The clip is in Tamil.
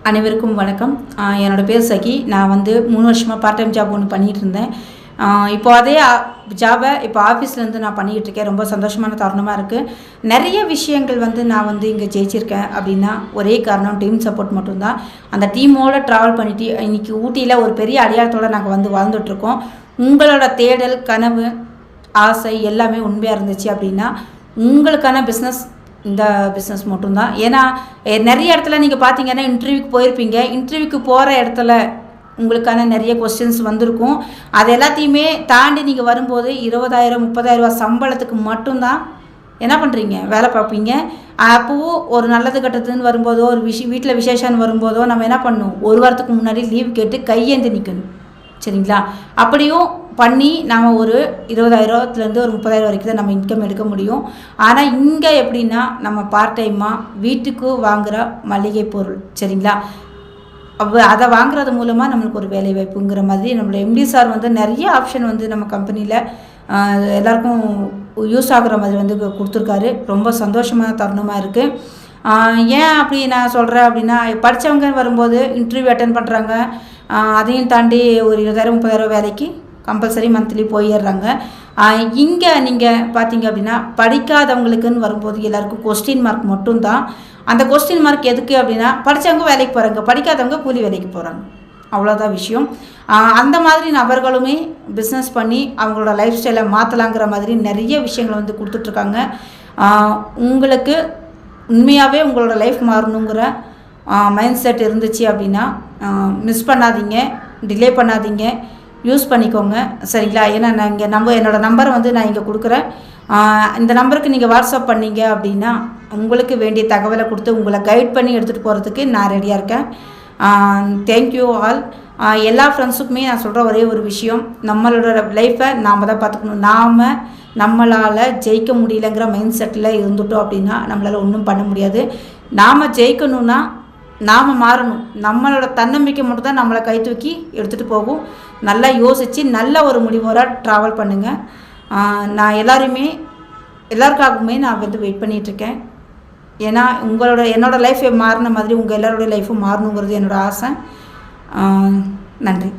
அனைவருக்கும் வணக்கம். என்னோட பேர் சகி. நான் 3 வருஷமாக பார்ட் டைம் ஜாப் ஒன்று பண்ணிகிட்டு இருந்தேன். இப்போ அதே ஜாபை இப்போ ஆஃபீஸ்லேருந்து நான் பண்ணிக்கிட்டு இருக்கேன். ரொம்ப சந்தோஷமான தருணமாக இருக்குது. நிறைய விஷயங்கள் நான் இங்கே ஜெயிச்சிருக்கேன் அப்படின்னா ஒரே காரணம் டீம் சப்போர்ட் மட்டும்தான். அந்த டீமோடு ட்ராவல் பண்ணிவிட்டு இன்றைக்கி ஊட்டியில் ஒரு பெரிய அடையாளத்தோடு நாங்கள் வாழ்ந்துட்டுருக்கோம். உங்களோட தேடல், கனவு, ஆசை எல்லாமே உண்மையாக இருந்துச்சு அப்படின்னா உங்களுக்கான பிஸ்னஸ் இந்த பிஸ்னஸ் மட்டும்தான். ஏன்னா நிறைய இடத்துல நீங்கள் பார்த்தீங்கன்னா இன்டர்வியூக்கு போயிருப்பீங்க. இன்டர்வியூக்கு போகிற இடத்துல உங்களுக்கான நிறைய கொஸ்டின்ஸ் வந்திருக்கும். அது எல்லாத்தையுமே தாண்டி நீங்கள் வரும்போது 20,000 30,000 சம்பளத்துக்கு மட்டும்தான் என்ன பண்ணுறீங்க, வேலை பார்ப்பீங்க. அப்போவும் ஒரு நல்லது கட்டத்துன்னு வரும்போதோ, ஒரு வீட்டில் விசேஷம்னு வரும்போதோ நம்ம என்ன பண்ணணும், ஒரு வாரத்துக்கு முன்னாடி லீவ் கேட்டு கையேந்தி நிற்கணும். சரிங்களா? அப்படியும் பண்ணி நாம் ஒரு 20,000லேருந்து ஒரு 30,000 வரைக்கும் தான் நம்ம இன்கம் எடுக்க முடியும். ஆனால் இங்கே எப்படின்னா நம்ம பார்ட் டைமாக வீட்டுக்கு வாங்குகிற மளிகை பொருள், சரிங்களா, அதை வாங்குறது மூலமாக நம்மளுக்கு ஒரு வேலை வாய்ப்புங்கிற மாதிரி நம்மளோட எம்டி சார் நிறைய ஆப்ஷன் நம்ம கம்பெனியில் எல்லாருக்கும் யூஸ் ஆகுற மாதிரி கொடுத்துருக்காரு. ரொம்ப சந்தோஷமான தருணமாக இருக்குது. ஏன் அப்படி நான் சொல்கிறேன் அப்படின்னா, படித்தவங்க வரும்போது இன்டர்வியூ அட்டன் பண்ணுறாங்க. அதையும் தாண்டி ஒரு 20,000 30,000 வேலைக்கு கம்பல்சரி மந்த்லி போயிடுறாங்க. இங்கே நீங்கள் பார்த்தீங்க அப்படின்னா படிக்காதவங்களுக்குன்னு வரும்போது எல்லாருக்கும் கொஸ்டின் மார்க் மட்டும்தான். அந்த கொஸ்டின் மார்க் எதுக்கு அப்படின்னா, படித்தவங்க வேலைக்கு போகிறாங்க, படிக்காதவங்க கூலி வேலைக்கு போகிறாங்க, அவ்வளோதான் விஷயம். அந்த மாதிரி நபர்களுமே பிஸ்னஸ் பண்ணி அவங்களோட லைஃப் ஸ்டைலை மாற்றலாங்கிற மாதிரி நிறைய விஷயங்களை கொடுத்துட்ருக்காங்க. உங்களுக்கு உண்மையாகவே உங்களோட லைஃப் மாறணுங்கிற மைண்ட் செட் இருந்துச்சு அப்படின்னா மிஸ் பண்ணாதீங்க, டிலே பண்ணாதீங்க, யூஸ் பண்ணிக்கோங்க. சரிங்களா? ஏன்னா நான் இங்கே என்னோடய நம்பரை நான் இங்கே கொடுக்குறேன். இந்த நம்பருக்கு நீங்கள் வாட்ஸ்அப் பண்ணீங்க அப்படின்னா உங்களுக்கு வேண்டிய தகவலை கொடுத்து உங்களை கைட் பண்ணி எடுத்துகிட்டு போகிறதுக்கு நான் ரெடியாக இருக்கேன். Thank you all. எல்லா ஃப்ரெண்ட்ஸுக்குமே நான் சொல்கிற ஒரே ஒரு விஷயம், நம்மளோட லைஃப்பை நாம் தான் பார்த்துக்கணும். நம்மளால் ஜெயிக்க முடியலங்கிற மைண்ட் செட்டில் இருந்துட்டோம் அப்படின்னா நம்மளால் ஒன்றும் பண்ண முடியாது. நாம் ஜெயிக்கணுன்னா நாம் மாறணும். நம்மளோட தன்னம்பிக்கை மட்டும் தான் நம்மளை கை தூக்கி எடுத்துகிட்டு போகும். நல்லா யோசித்து நல்ல ஒரு முடிவோட ட்ராவல் பண்ணுங்கள். நான் எல்லாருக்காகவுமே நான் வெயிட் பண்ணிகிட்ருக்கேன். ஏன்னா என்னோடய லைஃப் மாறின மாதிரி உங்கள் எல்லோருடைய லைஃப்பும் மாறணுங்கிறது என்னோடய ஆசை. நன்றி.